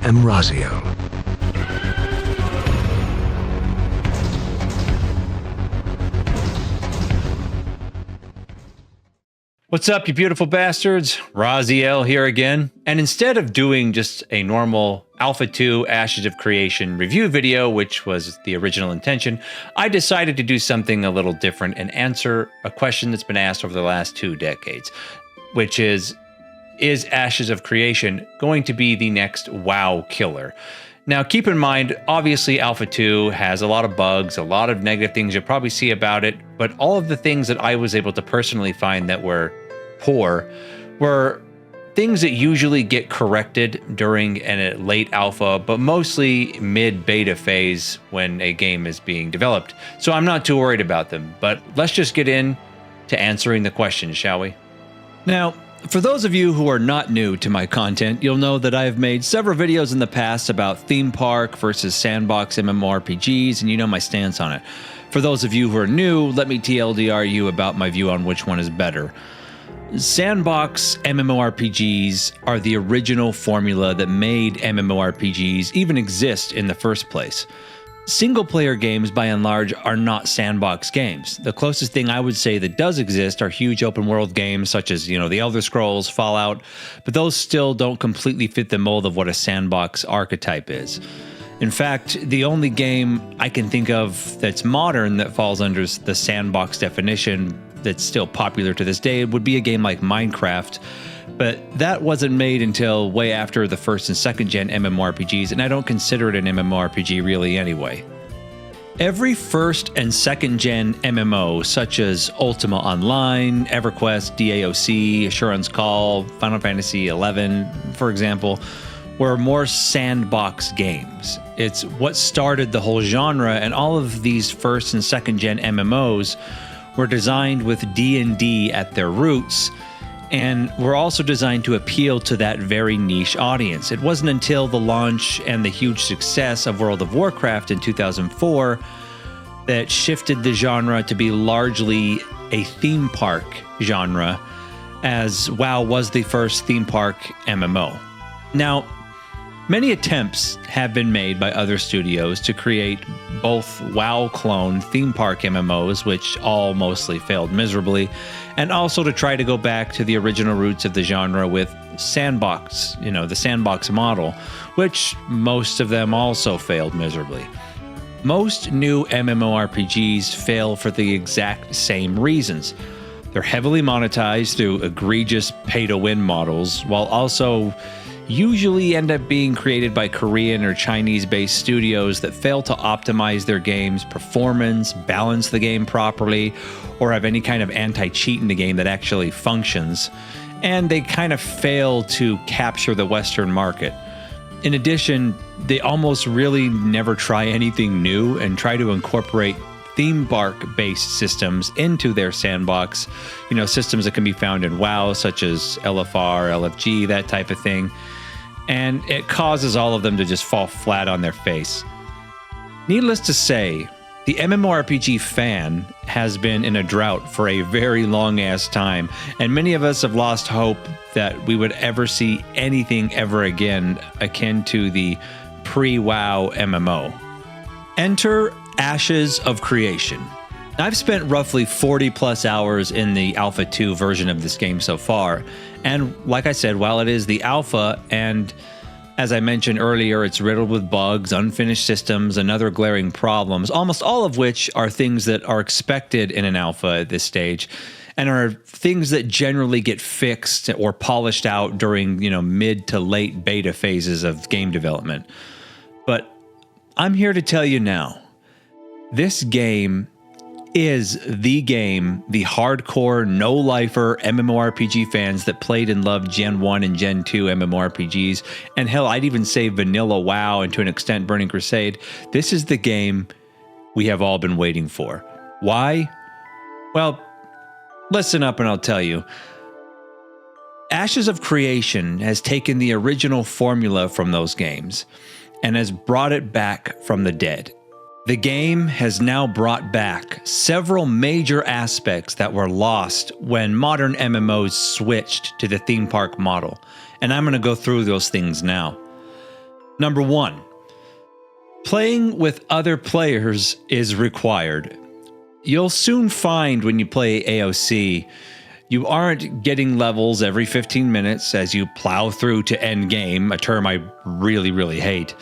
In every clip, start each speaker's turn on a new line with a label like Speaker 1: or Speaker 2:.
Speaker 1: am Raziel.
Speaker 2: What's up, you beautiful bastards? Raziel here again. And instead of doing just a normal Alpha 2 Ashes of Creation review video, which was the original intention, I decided to do something a little different and answer a question that's been asked over the last 2 decades, which is Ashes of Creation going to be the next WoW killer? Now, keep in mind, obviously Alpha 2 has a lot of bugs, a lot of negative things you'll probably see about it, but all of the things that I was able to personally find that were poor were things that usually get corrected during a late alpha, but mostly mid-beta phase when a game is being developed. So I'm not too worried about them, but let's just get in to answering the questions, shall we? Now, for those of you who are not new to my content, you'll know that I've made several videos in the past about theme park versus sandbox MMORPGs, and you know my stance on it. For those of you who are new, let me TLDR you about my view on which one is better. Sandbox MMORPGs are the original formula that made MMORPGs even exist in the first place. Single-player games, by and large, are not sandbox games. The closest thing I would say that does exist are huge open-world games such as, the Elder Scrolls, Fallout, but those still don't completely fit the mold of what a sandbox archetype is. In fact, the only game I can think of that's modern that falls under the sandbox definition that's still popular to this day would be a game like Minecraft, but that wasn't made until way after the first and second gen MMORPGs, and I don't consider it an MMORPG really anyway. Every first and second gen MMO, such as Ultima Online, EverQuest, DAOC, Assurance Call, Final Fantasy XI, for example, were more sandbox games. It's what started the whole genre, and all of these first and second gen MMOs were designed with D&D at their roots, and were also designed to appeal to that very niche audience. It wasn't until the launch and the huge success of World of Warcraft in 2004 that shifted the genre to be largely a theme park genre, as WoW was the first theme park MMO. Now, many attempts have been made by other studios to create both WoW clone theme park MMOs, which all mostly failed miserably, and also to try to go back to the original roots of the genre with sandbox, the sandbox model, which most of them also failed miserably. Most new MMORPGs fail for the exact same reasons. They're heavily monetized through egregious pay-to-win models, while also usually end up being created by Korean or Chinese-based studios that fail to optimize their game's performance, balance the game properly, or have any kind of anti-cheat in the game that actually functions. And they kind of fail to capture the Western market. In addition, they almost really never try anything new and try to incorporate theme park-based systems into their sandbox, systems that can be found in WoW, such as LFR, LFG, that type of thing. And it causes all of them to just fall flat on their face. Needless to say, the MMORPG fan has been in a drought for a very long-ass time, and many of us have lost hope that we would ever see anything ever again akin to the pre-WoW MMO. Enter Ashes of Creation. I've spent roughly 40 plus hours in the Alpha 2 version of this game so far, and like I said, while it is the alpha, and as I mentioned earlier, it's riddled with bugs, unfinished systems, and other glaring problems, almost all of which are things that are expected in an alpha at this stage, and are things that generally get fixed or polished out during, mid to late beta phases of game development. But I'm here to tell you now, this game is the game the hardcore, no-lifer MMORPG fans that played and loved Gen 1 and Gen 2 MMORPGs, and hell, I'd even say vanilla WoW and to an extent Burning Crusade, this is the game we have all been waiting for. Why? Well, listen up and I'll tell you. Ashes of Creation has taken the original formula from those games and has brought it back from the dead. The game has now brought back several major aspects that were lost when modern MMOs switched to the theme park model, and I'm going to go through those things now. Number 1, playing with other players is required. You'll soon find when you play AOC, you aren't getting levels every 15 minutes as you plow through to end game, a term I really, really hate.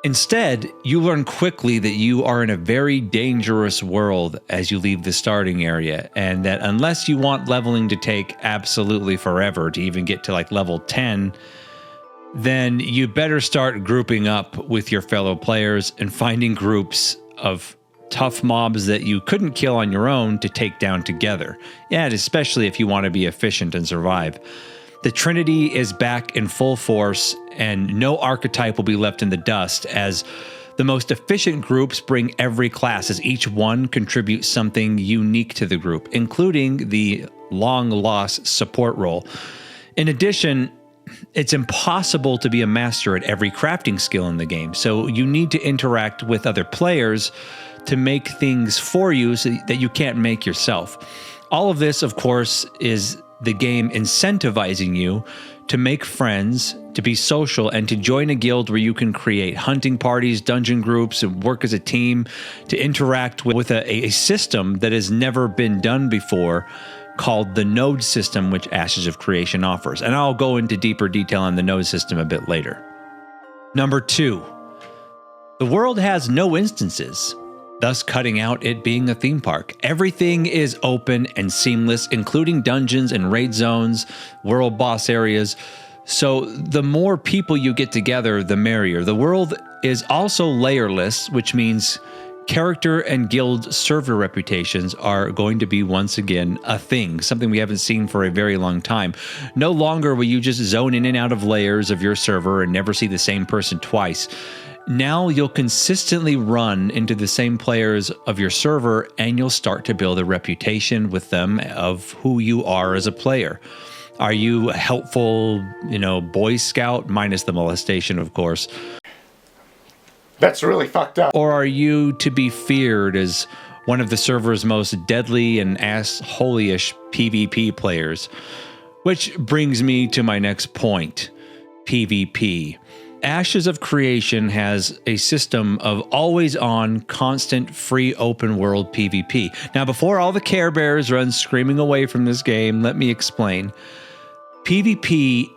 Speaker 2: Instead, you learn quickly that you are in a very dangerous world as you leave the starting area, and that unless you want leveling to take absolutely forever to even get to like level 10, then you better start grouping up with your fellow players and finding groups of tough mobs that you couldn't kill on your own to take down together. Yeah, and especially if you want to be efficient and survive. The Trinity is back in full force, and no archetype will be left in the dust, as the most efficient groups bring every class, as each one contributes something unique to the group, including the long-lost support role. In addition, it's impossible to be a master at every crafting skill in the game, so you need to interact with other players to make things for you so that you can't make yourself. All of this, of course, is the game incentivizing you to make friends, to be social, and to join a guild where you can create hunting parties, dungeon groups, and work as a team to interact with a system that has never been done before, called the node system, which Ashes of Creation offers. And I'll go into deeper detail on the node system a bit later. Number 2, the world has no instances, thus cutting out it being a theme park. Everything is open and seamless, including dungeons and raid zones, world boss areas. So the more people you get together, the merrier. The world is also layerless, which means character and guild server reputations are going to be once again a thing, something we haven't seen for a very long time. No longer will you just zone in and out of layers of your server and never see the same person twice. Now you'll consistently run into the same players of your server, and you'll start to build a reputation with them of who you are as a player. Are you a helpful, Boy Scout, minus the molestation, of course?
Speaker 1: That's really fucked up.
Speaker 2: Or are you to be feared as one of the server's most deadly and ass-holyish PvP players? Which brings me to my next point, PvP. Ashes of Creation has a system of always-on, constant, free open-world PvP. Now, before all the Care Bears run screaming away from this game, let me explain. PvP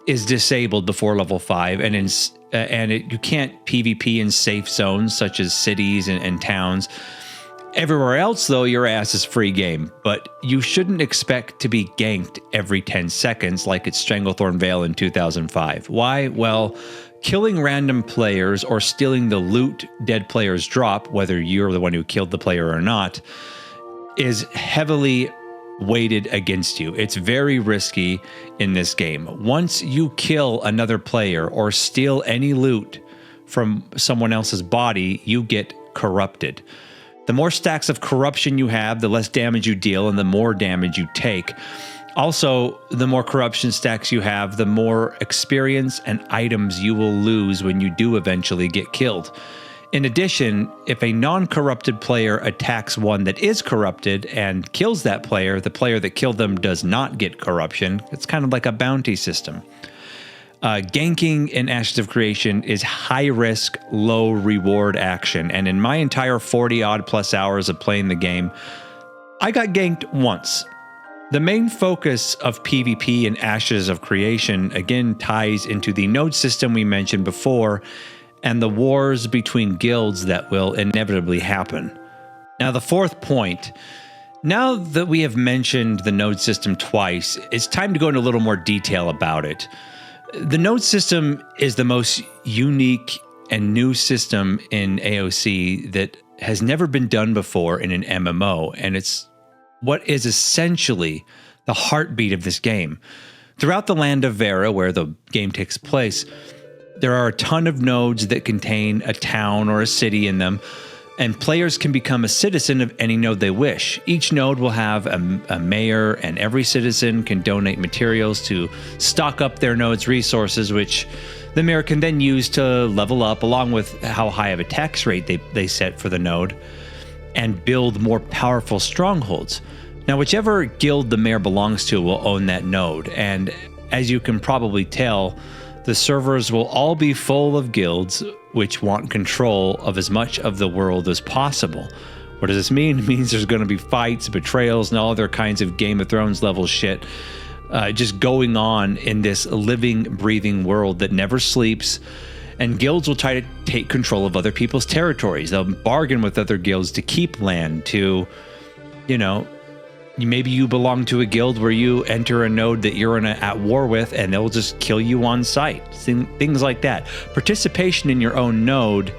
Speaker 2: is disabled before level 5, and you can't PvP in safe zones such as cities and towns. Everywhere else, though, your ass is free game, but you shouldn't expect to be ganked every 10 seconds like it's Stranglethorn Vale in 2005. Why? Well, killing random players or stealing the loot dead players drop, whether you're the one who killed the player or not, is heavily weighted against you. It's very risky in this game. Once you kill another player or steal any loot from someone else's body, you get corrupted. The more stacks of corruption you have, the less damage you deal and the more damage you take. Also, the more corruption stacks you have, the more experience and items you will lose when you do eventually get killed. In addition, if a non-corrupted player attacks one that is corrupted and kills that player, the player that killed them does not get corruption. It's kind of like a bounty system. Ganking in Ashes of Creation is high-risk, low-reward action, and in my entire 40-odd plus hours of playing the game, I got ganked once. The main focus of PvP in Ashes of Creation again ties into the node system we mentioned before and the wars between guilds that will inevitably happen. Now, the fourth point. Now that we have mentioned the node system twice, it's time to go into a little more detail about it. The node system is the most unique and new system in AOC that has never been done before in an MMO, and it's what is essentially the heartbeat of this game. Throughout the land of Vera, where the game takes place, there are a ton of nodes that contain a town or a city in them, and players can become a citizen of any node they wish. Each node will have a mayor, and every citizen can donate materials to stock up their node's resources, which the mayor can then use to level up, along with how high of a tax rate they set for the node, and build more powerful strongholds. Now, whichever guild the mayor belongs to will own that node, and as you can probably tell, The servers will all be full of guilds which want control of as much of the world as possible. What does this mean? It means there's going to be fights, betrayals, and all other kinds of Game of Thrones level shit just going on in this living, breathing world that never sleeps. And guilds will try to take control of other people's territories. They'll bargain with other guilds to keep land, to, you know, maybe you belong to a guild where you enter a node that you're at war with, and they'll just kill you on sight. Things like that. Participation in your own node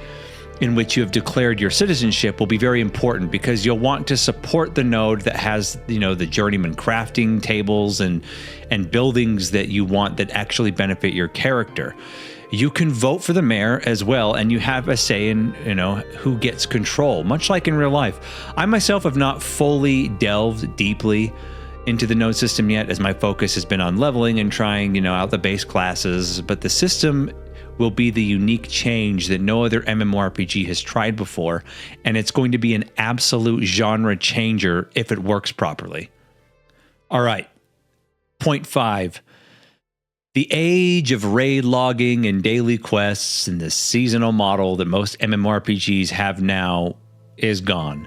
Speaker 2: in which you have declared your citizenship will be very important, because you'll want to support the node that has, you know, the journeyman crafting tables and buildings that you want that actually benefit your character. You can vote for the mayor as well, and you have a say in, you know, who gets control, much like in real life. I myself have not fully delved deeply into the node system yet, as my focus has been on leveling and trying, you know, out the base classes, but the system will be the unique change that no other MMORPG has tried before, and it's going to be an absolute genre changer if it works properly. All right, point 5. The age of raid logging and daily quests and the seasonal model that most MMORPGs have now is gone.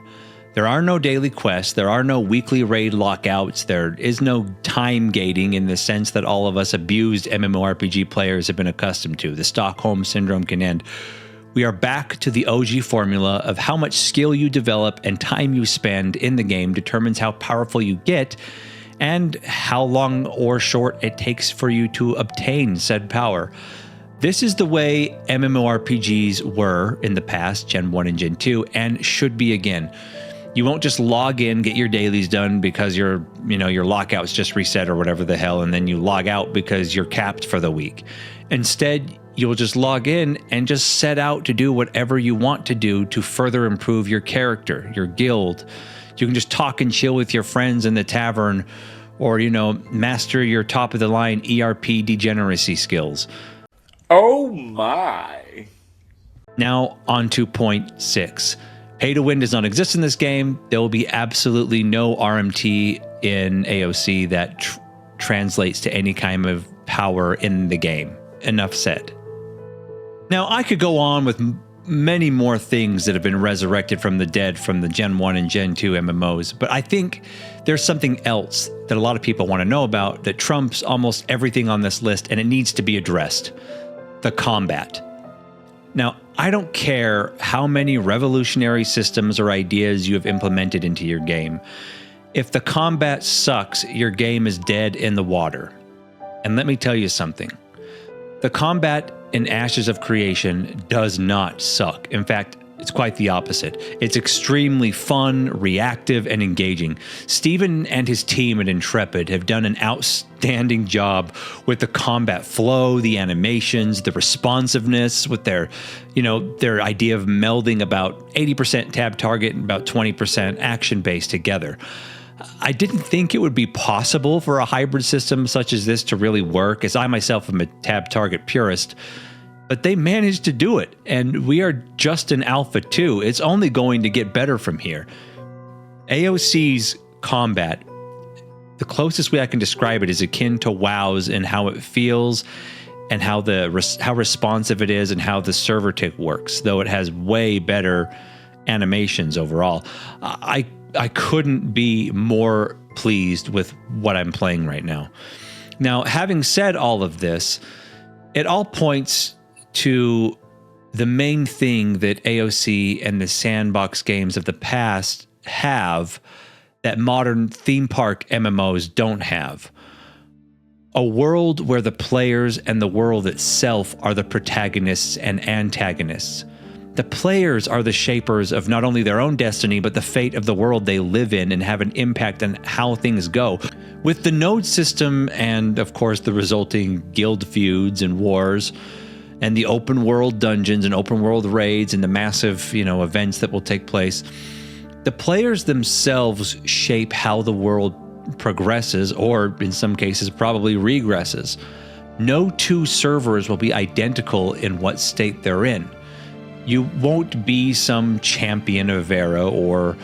Speaker 2: There are no daily quests, there are no weekly raid lockouts, there is no time gating in the sense that all of us abused MMORPG players have been accustomed to. The Stockholm Syndrome can end. We are back to the OG formula of how much skill you develop and time you spend in the game determines how powerful you get, and how long or short it takes for you to obtain said power. This is the way MMORPGs were in the past, Gen 1 and Gen 2, and should be again. You won't just log in, get your dailies done because your lockout's just reset or whatever the hell, and then you log out because you're capped for the week. Instead, you'll just log in and just set out to do whatever you want to do to further improve your character, your guild. You can just talk and chill with your friends in the tavern, or, you know, master your top of the line ERP degeneracy skills.
Speaker 1: Oh my.
Speaker 2: Now on to point 6. Pay to win does not exist in this game. There will be absolutely no RMT in AOC that translates to any kind of power in the game. Enough said. Now, I could go on with many more things that have been resurrected from the dead from the Gen 1 and Gen 2 MMOs, but I think there's something else that a lot of people want to know about that trumps almost everything on this list, and it needs to be addressed: the combat. Now, I don't care how many revolutionary systems or ideas you have implemented into your game. If the combat sucks, your game is dead in the water. And let me tell you something. The combat in Ashes of Creation does not suck. In fact, it's quite the opposite. It's extremely fun, reactive, and engaging. Steven and his team at Intrepid have done an outstanding job with the combat flow, the animations, the responsiveness, with their idea of melding about 80% tab target and about 20% action base together. I didn't think it would be possible for a hybrid system such as this to really work, as I myself am a tab target purist. But they managed to do it, and we are just in Alpha 2. It's only going to get better from here. AOC's combat, the closest way I can describe it is akin to WoW's in how it feels and how responsive it is and how the server tick works, though it has way better animations overall. I couldn't be more pleased with what I'm playing right now. Now, having said all of this, it all points to the main thing that AOC and the sandbox games of the past have that modern theme park MMOs don't have. A world where the players and the world itself are the protagonists and antagonists. The players are the shapers of not only their own destiny, but the fate of the world they live in and have an impact on how things go. With the node system and, of course, the resulting guild feuds and wars, and the open world dungeons and open world raids and the massive, events that will take place, the players themselves shape how the world progresses, or in some cases probably regresses. No two servers will be identical in what state they're in. You won't be some champion of Vera or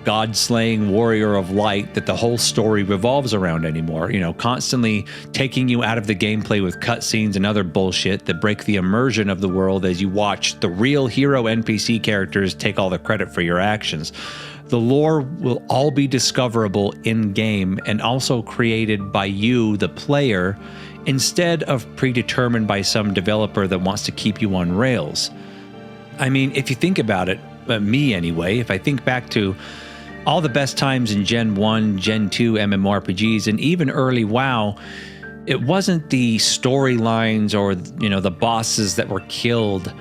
Speaker 2: god-slaying warrior of light that the whole story revolves around anymore. You know, constantly taking you out of the gameplay with cutscenes and other bullshit that break the immersion of the world as you watch the real hero NPC characters take all the credit for your actions. The lore will all be discoverable in-game and also created by you, the player, instead of predetermined by some developer that wants to keep you on rails. I mean, if you think about it, me anyway, if I think back to all the best times in Gen 1, Gen 2 MMORPGs, and even early WoW, it wasn't the storylines or, you know, the bosses that were killed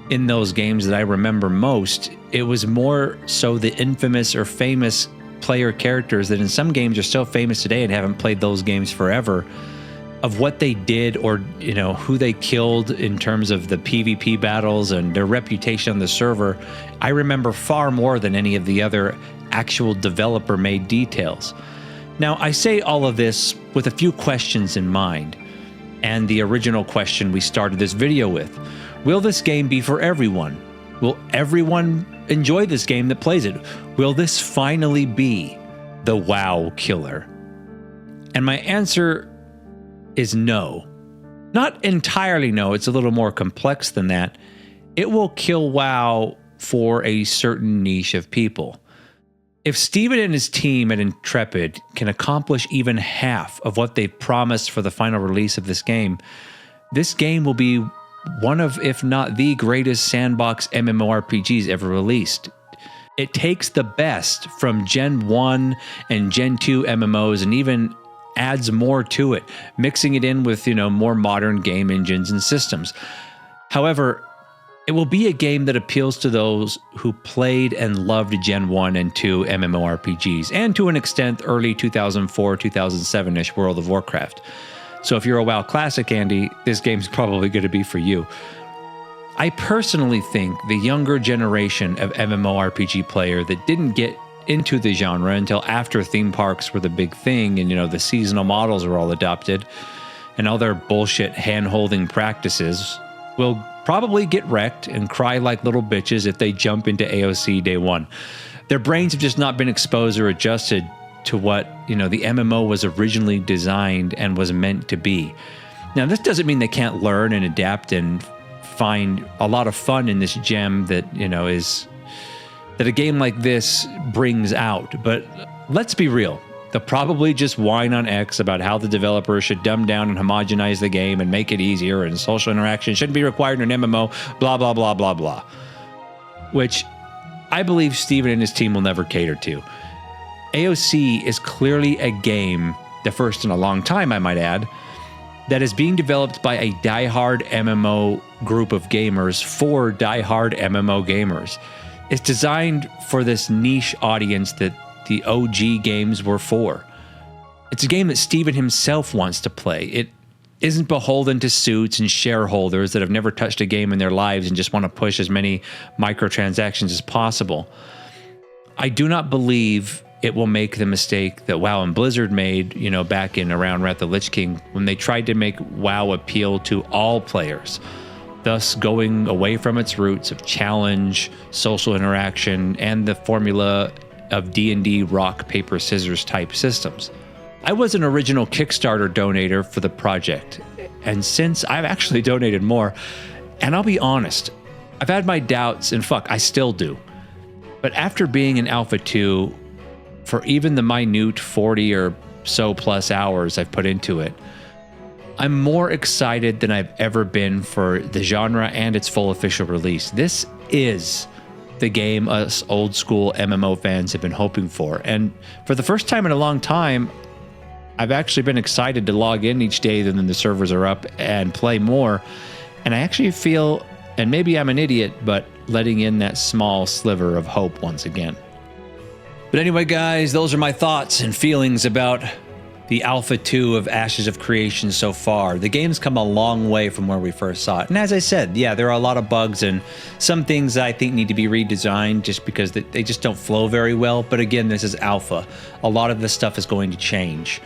Speaker 2: in those games that I remember most. It was more so the infamous or famous player characters that in some games are still famous today and haven't played those games forever, of what they did or, you know, who they killed in terms of the PvP battles and their reputation on the server. I remember far more than any of the other actual developer-made details. Now, I say all of this with a few questions in mind, and the original question we started this video with. Will this game be for everyone? Will everyone enjoy this game that plays it? Will this finally be the WoW killer? And my answer is no. Not entirely no, it's a little more complex than that. It will kill WoW for a certain niche of people. If Steven and his team at Intrepid can accomplish even half of what they promised for the final release of this game will be one of, if not the greatest sandbox MMORPGs ever released. It takes the best from Gen 1 and Gen 2 MMOs and even adds more to it, mixing it in with, you know, more modern game engines and systems. However, it will be a game that appeals to those who played and loved Gen 1 and 2 MMORPGs, and to an extent, early 2004, 2007-ish World of Warcraft. So if you're a WoW Classic, Andy, this game's probably going to be for you. I personally think the younger generation of MMORPG player that didn't get into the genre until after theme parks were the big thing and, you know, the seasonal models were all adopted and all their bullshit hand-holding practices will probably get wrecked and cry like little bitches if they jump into AOC day one. Their brains have just not been exposed or adjusted to what, you know, the MMO was originally designed and was meant to be. Now, this doesn't mean they can't learn and adapt and find a lot of fun in this gem that, you know, that a game like this brings out. But let's be real. They'll probably just whine on X about how the developer should dumb down and homogenize the game and make it easier, and social interaction shouldn't be required in an MMO, blah, blah, blah, blah, blah. Which I believe Steven and his team will never cater to. AOC is clearly a game, the first in a long time, I might add, that is being developed by a diehard MMO group of gamers for diehard MMO gamers. It's designed for this niche audience that the OG games were for. It's a game that Steven himself wants to play. It isn't beholden to suits and shareholders that have never touched a game in their lives and just want to push as many microtransactions as possible. I do not believe it will make the mistake that WoW and Blizzard made, you know, back in around Wrath of the Lich King, when they tried to make WoW appeal to all players, thus going away from its roots of challenge, social interaction, and the formula of D&D rock, paper, scissors type systems. I was an original Kickstarter donator for the project, and since I've actually donated more, and I'll be honest, I've had my doubts, and fuck, I still do. But after being in Alpha 2, for even the minute 40 or so plus hours I've put into it, I'm more excited than I've ever been for the genre and its full official release. This is the game us old school MMO fans have been hoping for. And for the first time in a long time, I've actually been excited to log in each day then the servers are up and play more. And I actually feel, and maybe I'm an idiot, but letting in that small sliver of hope once again. But anyway, guys, those are my thoughts and feelings about the Alpha 2 of Ashes of Creation so far. The game's come a long way from where we first saw it. And as I said, yeah, there are a lot of bugs and some things that I think need to be redesigned just because they just don't flow very well. But again, this is Alpha. A lot of this stuff is going to change.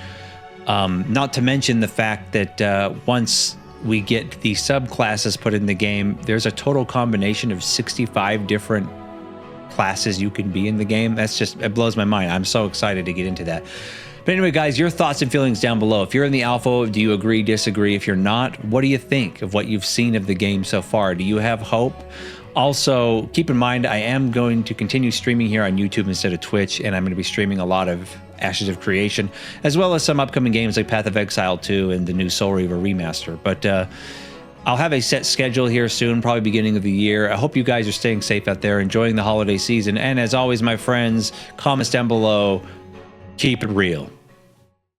Speaker 2: Not to mention the fact that once we get the subclasses put in the game, there's a total combination of 65 different classes you can be in the game. It blows my mind. I'm so excited to get into that. But anyway, guys, your thoughts and feelings down below. If you're in the alpha, do you agree, disagree? If you're not, what do you think of what you've seen of the game so far? Do you have hope? Also, keep in mind, I am going to continue streaming here on YouTube instead of Twitch, and I'm going to be streaming a lot of Ashes of Creation, as well as some upcoming games like Path of Exile 2 and the new Soul Reaver remaster. But I'll have a set schedule here soon, probably beginning of the year. I hope you guys are staying safe out there, enjoying the holiday season. And as always, my friends, comments down below. Keep it real.